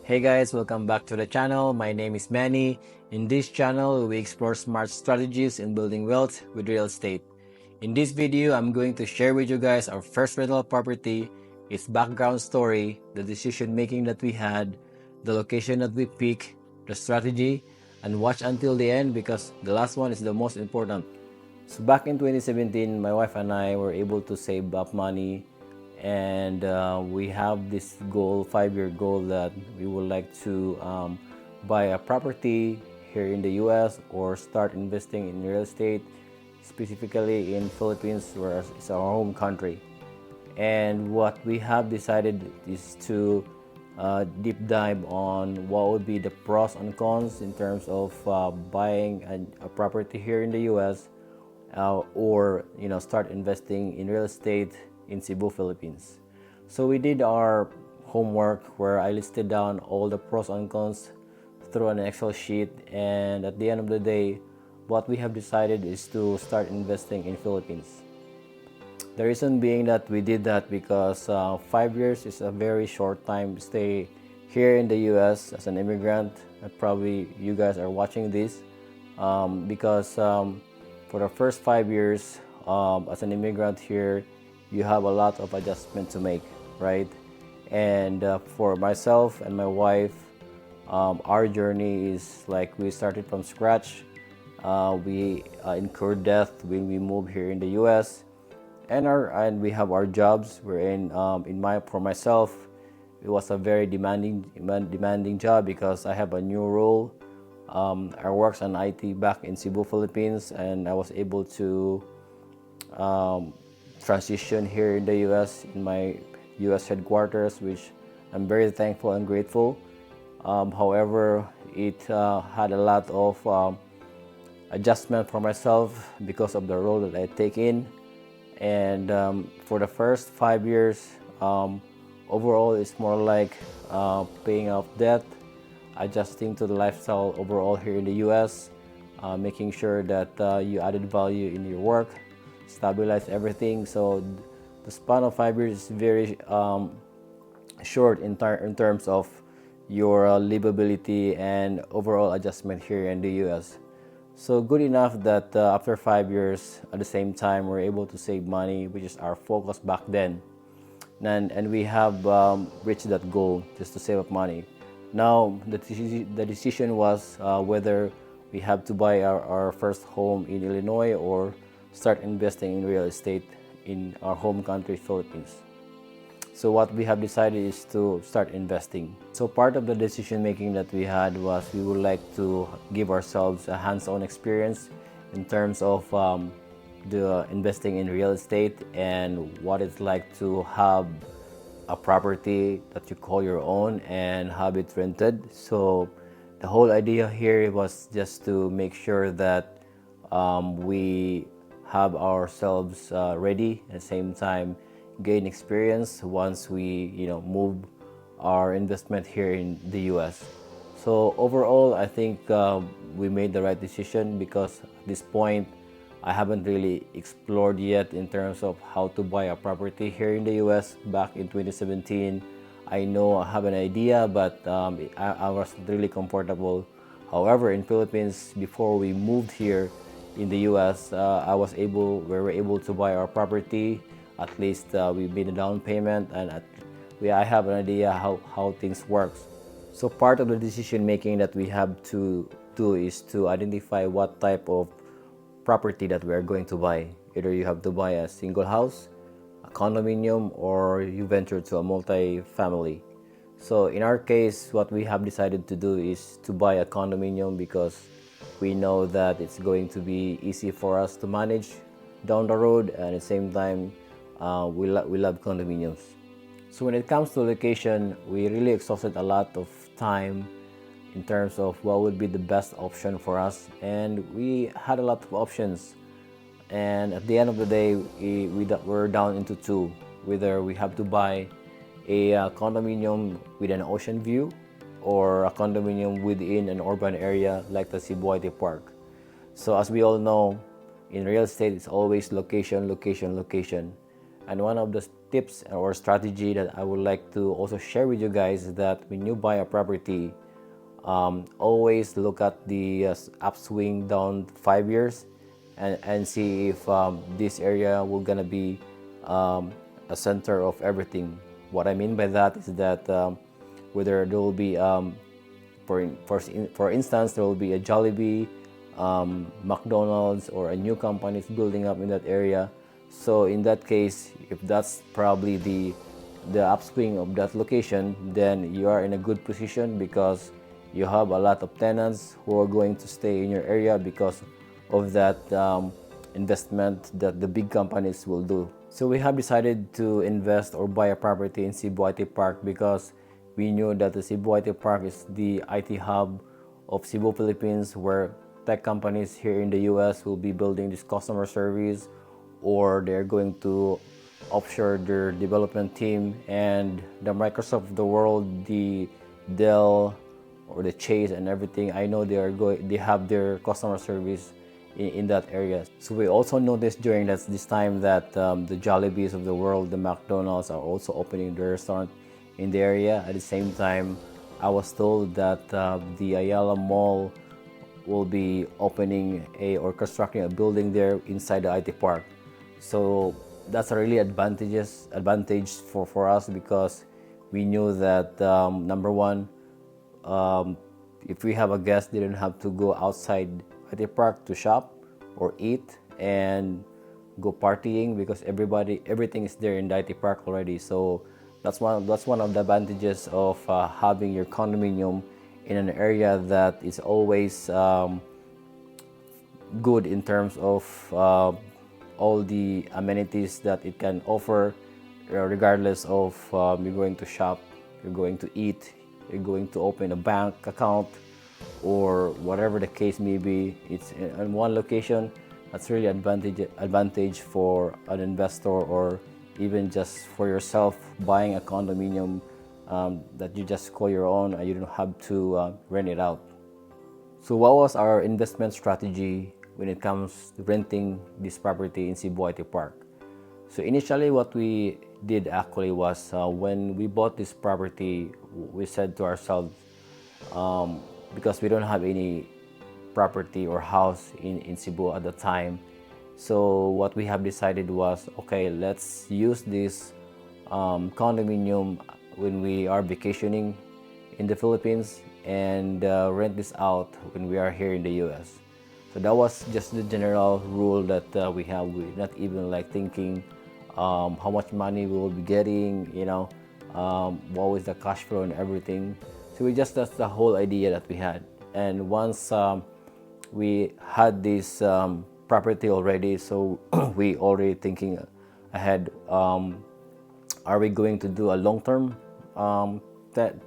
Hey guys, welcome back to the channel. My name is Manny. In this channel, we explore smart strategies in building wealth with real estate. In this video, I'm going to share with you guys our first rental property, its background story, the decision making that we had, the location that we pick, the strategy, and watch until the end because the last one is the most important. So back in 2017, my wife and I were able to save up money, and we have this goal, 5-year goal, that we would like to buy a property here in the U.S. or start investing in real estate, specifically in Philippines, where it's our home country. And what we have decided is to deep dive on what would be the pros and cons in terms of buying a property here in the U.S. Or start investing in real estate in Cebu, Philippines. So we did our homework where I listed down all the pros and cons through an Excel sheet, and at the end of the day, what we have decided is to start investing in Philippines. The reason being that we did that because 5 years is a very short time to stay here in the US as an immigrant. Probably you guys are watching this because for the first 5 years as an immigrant here, you have a lot of adjustment to make, right? And for myself and my wife, our journey is like we started from scratch. We incurred debt when we moved here in the U.S. and we have our jobs. We're for myself, it was a very demanding job because I have a new role. I worked on IT back in Cebu, Philippines, and I was able to transition here in the U.S. in my U.S. headquarters, which I'm very thankful and grateful. However, it had a lot of adjustment for myself because of the role that I take in. And for the first 5 years, overall, it's more like paying off debt, adjusting to the lifestyle overall here in the U.S., making sure that you added value in your work, stabilize everything. So the span of 5 years is very short in terms of your livability and overall adjustment here in the U.S. So good enough that after 5 years, at the same time, we're able to save money, which is our focus back then. And we have reached that goal just to save up money. Now, the decision was whether we have to buy our first home in Illinois or start investing in real estate in our home country, Philippines. So what we have decided is to start investing. So part of the decision making that we had was we would like to give ourselves a hands-on experience in terms of the investing in real estate and what it's like to have a property that you call your own and have it rented. So the whole idea here was just to make sure that we have ourselves ready at the same time gain experience once we move our investment here in the US. So overall, I think we made the right decision because at this point I haven't really explored yet in terms of how to buy a property here in the US. Back in 2017, I know I have an idea, but I wasn't really comfortable. However, in Philippines, before we moved here in the US, we were able to buy our property. At least we made a down payment, and I have an idea how things work. So part of the decision making that we have to do is to identify what type of property that we are going to buy. Either you have to buy a single house, a condominium, or you venture to a multi-family. So in our case, what we have decided to do is to buy a condominium because we know that it's going to be easy for us to manage down the road, and at the same time, we love condominiums. So when it comes to location, we really exhausted a lot of time in terms of what would be the best option for us, and we had a lot of options. And at the end of the day, we're down into two: whether we have to buy a condominium with an ocean view or a condominium within an urban area like the Cebuite Park. So as we all know, in real estate, it's always location, location, location. And one of the tips or strategy that I would like to also share with you guys is that when you buy a property, always look at the upswing down 5 years and see if this area will gonna be a center of everything. What I mean by that is that whether there will be for instance, there will be a Jollibee, McDonald's, or a new company is building up in that area. So in that case, if that's probably the upswing of that location, then you are in a good position because you have a lot of tenants who are going to stay in your area because of that investment that the big companies will do. So we have decided to invest or buy a property in Cebu IT Park because we knew that the Cebu IT Park is the IT hub of Cebu, Philippines, where tech companies here in the US will be building this customer service, or they're going to offshore their development team, and the Microsoft of the world, the Dell or the Chase and everything. I know they have their customer service in that area. So we also noticed during this time that the Jollibees of the world, the McDonald's, are also opening their restaurant in the area. At the same time, I was told that the Ayala Mall will be opening or constructing a building there inside the IT park. So that's a really advantage for us because we knew that number one, if we have a guest, they don't have to go outside IT park to shop or eat and go partying because everything is there in the IT park already. So that's one of the advantages of having your condominium in an area that is always good in terms of all the amenities that it can offer, regardless of you're going to shop, you're going to eat, you're going to open a bank account, or whatever the case may be. It's in one location. That's really advantage for an investor, or even just for yourself buying a condominium that you just call your own and you don't have to rent it out. So what was our investment strategy when it comes to renting this property in Cebu IT Park? So initially what we did actually was when we bought this property, we said to ourselves, because we don't have any property or house in Cebu at the time, so what we have decided was, okay, let's use this condominium when we are vacationing in the Philippines and rent this out when we are here in the US. So that was just the general rule that we have. We're not even like thinking how much money we will be getting, what was the cash flow and everything. So that's the whole idea that we had. And once we had this property already, so we already thinking ahead, are we going to do a long-term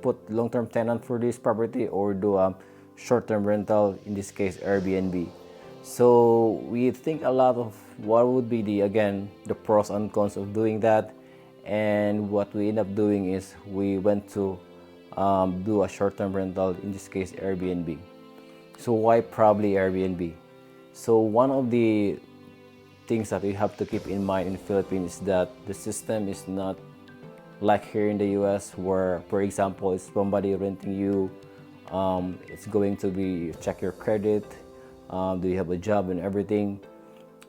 put long-term tenant for this property, or do a short-term rental, in this case Airbnb? So we think a lot of what would be the pros and cons of doing that, and what we end up doing is we went to do a short-term rental, in this case Airbnb. So why probably Airbnb? So one of the things that we have to keep in mind in the Philippines is that the system is not like here in the US, where, for example, if somebody renting you, it's going to be check your credit, do you have a job and everything.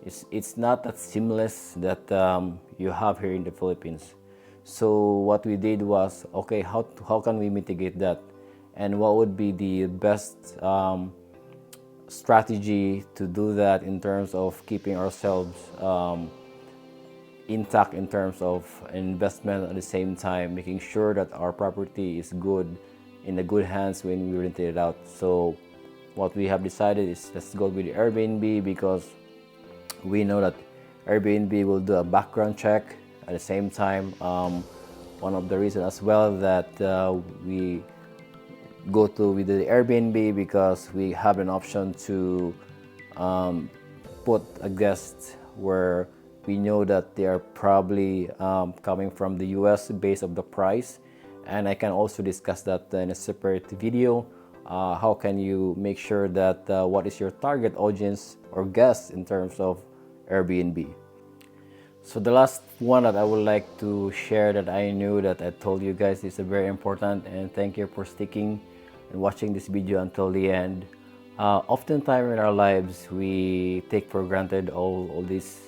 It's not that seamless that you have here in the Philippines. So what we did was, okay, how can we mitigate that, and what would be the best strategy to do that in terms of keeping ourselves intact in terms of investment, at the same time making sure that our property is in the good hands when we rent it out. So what we have decided is, let's go with the Airbnb, because we know that Airbnb will do a background check. At the same time, one of the reasons as well that we go with the Airbnb, because we have an option to put a guest where we know that they are probably coming from the US based of the price. And I can also discuss that in a separate video. How can you make sure that what is your target audience or guests in terms of Airbnb? So the last one that I would like to share that I knew that I told you guys is a very important, and thank you for sticking and watching this video until the end. Oftentimes in our lives we take for granted all this,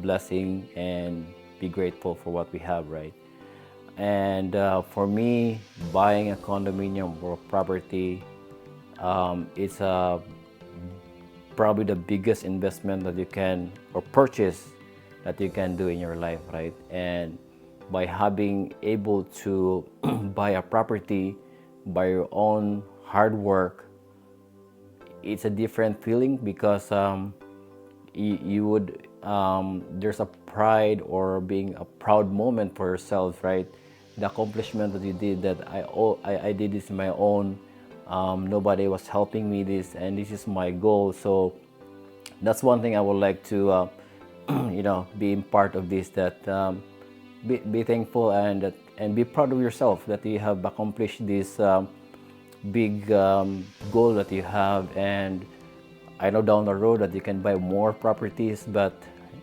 blessing, and be grateful for what we have, right? And for me, buying a condominium or property, it's probably the biggest investment that you can, or purchase that you can do in your life, right? And by having able to buy a property by your own hard work, it's a different feeling because you would there's a pride or being a proud moment for yourself, right? The accomplishment that you did, that I did this in my own, nobody was helping me this, and this is my goal. So that's one thing I would like to being part of this, that be thankful and be proud of yourself that you have accomplished this big goal that you have. And I know down the road that you can buy more properties, but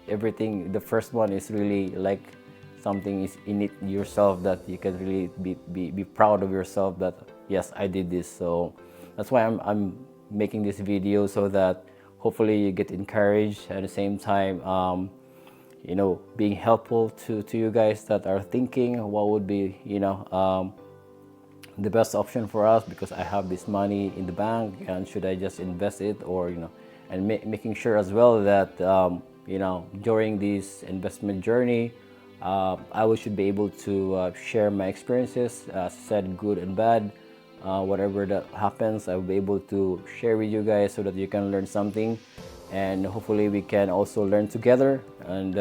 everything, the first one is really like something is in it yourself, that you can really be proud of yourself that yes, I did this. So that's why I'm making this video, so that hopefully you get encouraged, at the same time being helpful to you guys that are thinking what would be the best option for us, because I have this money in the bank, and should I just invest it, or and making sure as well that during this investment journey, I should be able to share my experiences, as I said, good and bad. Whatever that happens, I will be able to share with you guys, so that you can learn something, and hopefully we can also learn together, and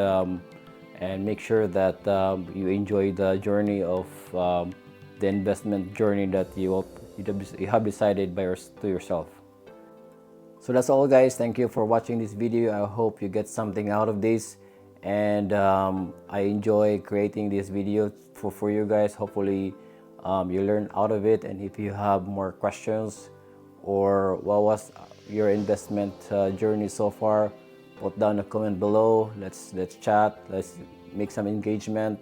make sure that you enjoy the journey of the investment journey that you have decided to yourself. So that's all, guys. Thank you for watching this video. I hope you get something out of this, and I enjoy creating this video for you guys. Hopefully you learn out of it, and if you have more questions, or what was your investment journey so far, put down a comment below. Let's chat, let's make some engagement.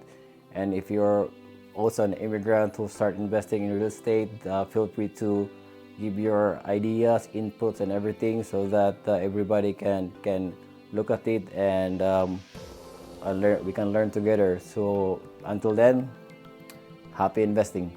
And if you're also an immigrant who start investing in real estate, feel free to give your ideas, inputs, and everything, so that everybody can look at it, and we can learn together. So until then, happy investing.